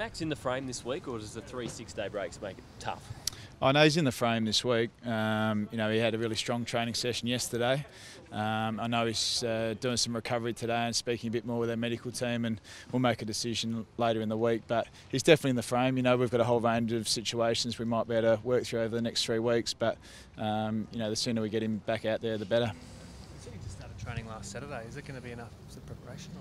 Jack's in the frame this week, or does the 3 6-day breaks make it tough? I know he's in the frame this week. He had a really strong training session yesterday. I know he's doing some recovery today and speaking a bit more with our medical team, and we'll make a decision later in the week. But he's definitely in the frame. We've got a whole range of situations we might be able to work through over the next 3 weeks. But the sooner we get him back out there, the better. You said he just started training last Saturday. Is it going to be enough preparation?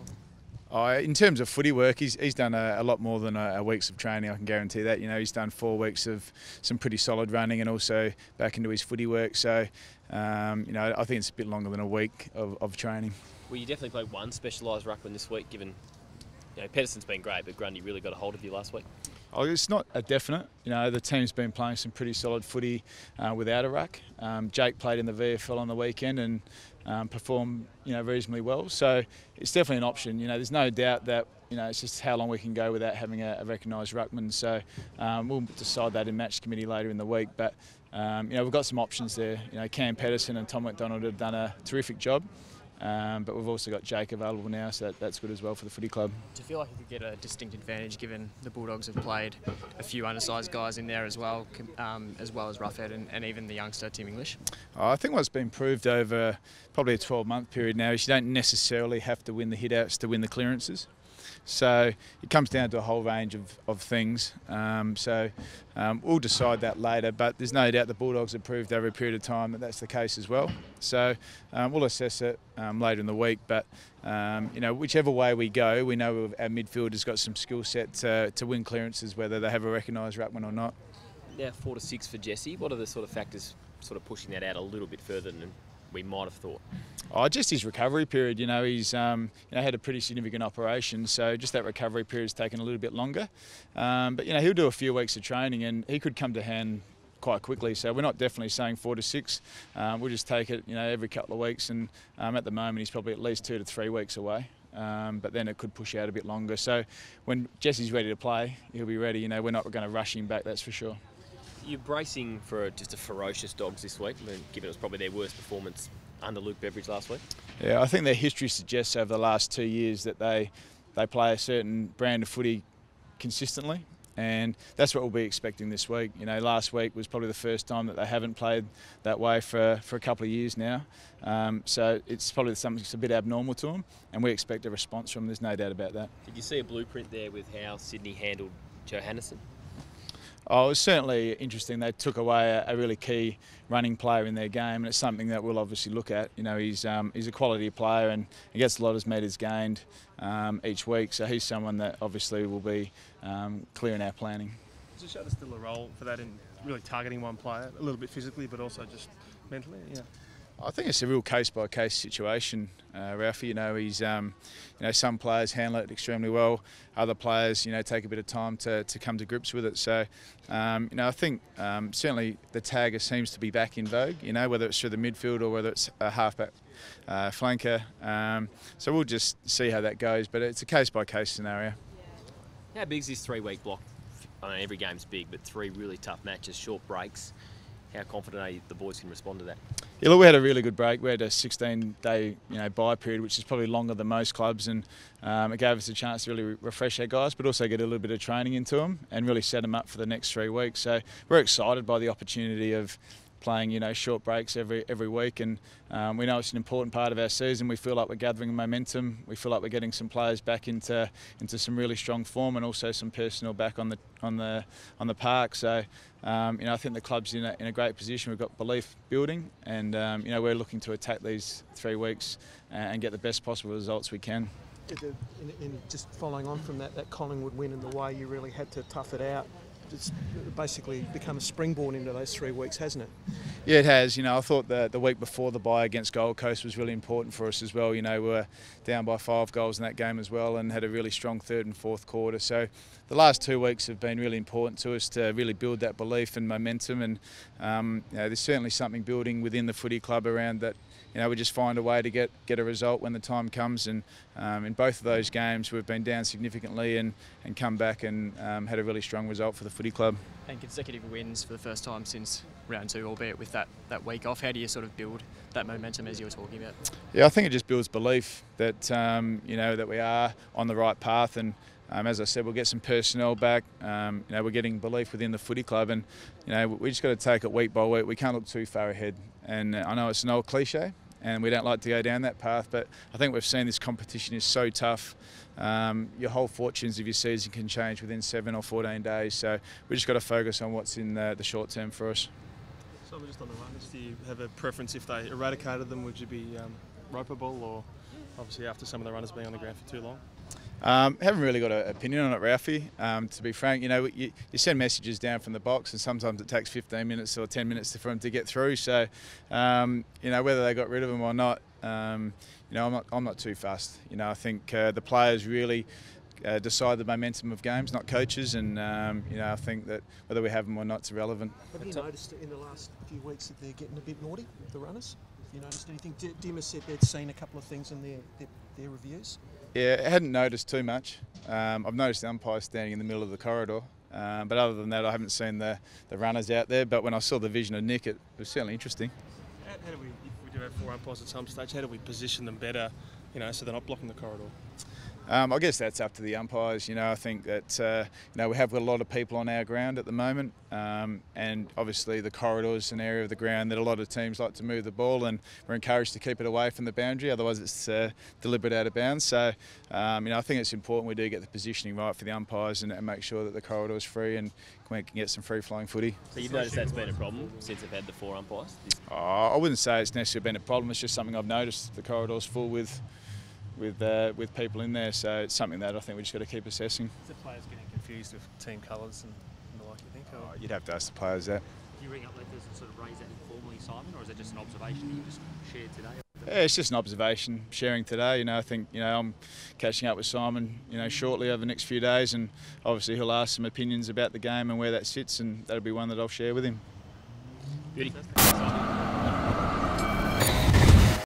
In terms of footy work, he's done a lot more than a weeks of training, I can guarantee that. He's done 4 weeks of some pretty solid running and also back into his footy work. So, I think it's a bit longer than a week of training. Well, you definitely played one specialised ruckman this week, given Pedersen's been great, but Grundy really got a hold of you last week. Oh, it's not a definite. The team's been playing some pretty solid footy without a ruck. Jake played in the VFL on the weekend and performed reasonably well. So it's definitely an option. There's no doubt that it's just how long we can go without having a recognised ruckman. So we'll decide that in match committee later in the week. But we've got some options there. Cam Pedersen and Tom McDonald have done a terrific job. But we've also got Jake available now, so that's good as well for the footy club. Do you feel like you could get a distinct advantage given the Bulldogs have played a few undersized guys in there as well as Roughhead and even the youngster Tim English? I think what's been proved over probably a 12-month period now is you don't necessarily have to win the hit-outs to win the clearances. So it comes down to a whole range of things. We'll decide that later, but there's no doubt the Bulldogs have proved over a period of time that that's the case as well. So we'll assess it later in the week, but whichever way we go, we know our midfield has got some skill set to win clearances, whether they have a recognised ruckman or not. Now 4 to 6 for Jesse. What are the sort of factors sort of pushing that out a little bit further than we might have thought? Just his recovery period. He's had a pretty significant operation, so just that recovery period's taken a little bit longer. But he'll do a few weeks of training, and he could come to hand quite quickly. So we're not definitely saying 4 to 6. We'll just take it, every couple of weeks, and at the moment he's probably at least 2 to 3 weeks away. But then it could push out a bit longer. So when Jesse's ready to play, he'll be ready. We're not going to rush him back, that's for sure. You're bracing for just a ferocious Dogs this week, given it was probably their worst performance under Luke Beveridge last week. Yeah, I think their history suggests over the last 2 years that they play a certain brand of footy consistently, and that's what we'll be expecting this week. Last week was probably the first time that they haven't played that way for a couple of years now. So it's probably something that's a bit abnormal to them, and we expect a response from them, there's no doubt about that. Did you see a blueprint there with how Sydney handled Johannesson? Oh, it was certainly interesting. They took away a really key running player in their game, and it's something that we'll obviously look at. He's a quality player, and he gets a lot of metres gained each week. So he's someone that obviously will be clear in our planning. Is it there's still a role for that in really targeting one player, a little bit physically, but also just mentally? Yeah. I think it's a real case-by-case situation, Ralphie. He's, some players handle it extremely well. Other players, take a bit of time to come to grips with it. So, I think certainly the tagger seems to be back in vogue. Whether it's through the midfield or whether it's a halfback flanker. So we'll just see how that goes. But it's a case-by-case scenario. How big is this 3-week block? I know every game's big, but 3 really tough matches, short breaks. How confident are you the boys can respond to that? Yeah, look, we had a really good break. We had a 16-day bye period, which is probably longer than most clubs, and it gave us a chance to really refresh our guys, but also get a little bit of training into them and really set them up for the next 3 weeks. So we're excited by the opportunity of playing short breaks every week, and we know it's an important part of our season. We feel like we're gathering momentum. We feel like we're getting some players back into some really strong form, and also some personnel back on the park. So I think the club's in a great position. We've got belief building, and we're looking to attack these 3 weeks and get the best possible results we can. In just following on from that Collingwood win and the way you really had to tough it out, it's basically become a springboard into those 3 weeks, hasn't it? Yeah, it has. I thought the week before the bye against Gold Coast was really important for us as well. We were down by 5 goals in that game as well, and had a really strong third and fourth quarter. So the last 2 weeks have been really important to us to really build that belief and momentum. And there's certainly something building within the footy club around that. We just find a way to get a result when the time comes, and in both of those games we've been down significantly and come back and had a really strong result for the footy club. And consecutive wins for the first time since round 2, albeit with that week off. How do you sort of build that momentum as you were talking about? Yeah, I think it just builds belief that that we are on the right path, and As I said, we'll get some personnel back. We're getting belief within the footy club, and we just got to take it week by week. We can't look too far ahead. And I know it's an old cliche, and we don't like to go down that path, but I think we've seen this competition is so tough. Your whole fortunes of your season can change within 7 or 14 days. So we just got to focus on what's in the short term for us. So just on the runners, do you have a preference if they eradicated them? Would you be ropeable, or obviously after some of the runners being on the ground for too long? Haven't really got an opinion on it, Ralphie. To be frank, you send messages down from the box, and sometimes it takes 15 minutes or 10 minutes for them to get through. So, whether they got rid of them or not, I'm not too fussed. I think the players really decide the momentum of games, not coaches, and I think that whether we have them or not is irrelevant. Have you noticed in the last few weeks that they're getting a bit naughty, the runners? Have you noticed anything? Dimmer said they'd seen a couple of things in their reviews. Yeah, I hadn't noticed too much. I've noticed the umpire standing in the middle of the corridor, but other than that, I haven't seen the runners out there. But when I saw the vision of Nick, it was certainly interesting. How do we, if we do have 4 umpires at some stage, how do we position them better, so they're not blocking the corridor? I guess that's up to the umpires. I think that we have got a lot of people on our ground at the moment, and obviously the corridor is an area of the ground that a lot of teams like to move the ball, and we're encouraged to keep it away from the boundary. Otherwise, it's deliberate out of bounds. So, I think it's important we do get the positioning right for the umpires and make sure that the corridor is free and we can get some free-flowing footy. So you've noticed that's been a problem since they've had the 4 umpires? I wouldn't say it's necessarily been a problem. It's just something I've noticed. The corridor's full with people in there, so it's something that I think we just got to keep assessing. Is the players getting confused with team colours and the like, you think? Or? You'd have to ask the players that. Do you ring up letters and sort of raise that informally, Simon, or is it just an observation you just shared today? Yeah, it's just an observation, sharing today. I think I'm catching up with Simon, shortly over the next few days, and obviously he'll ask some opinions about the game and where that sits, and that'll be one that I'll share with him. Beauty.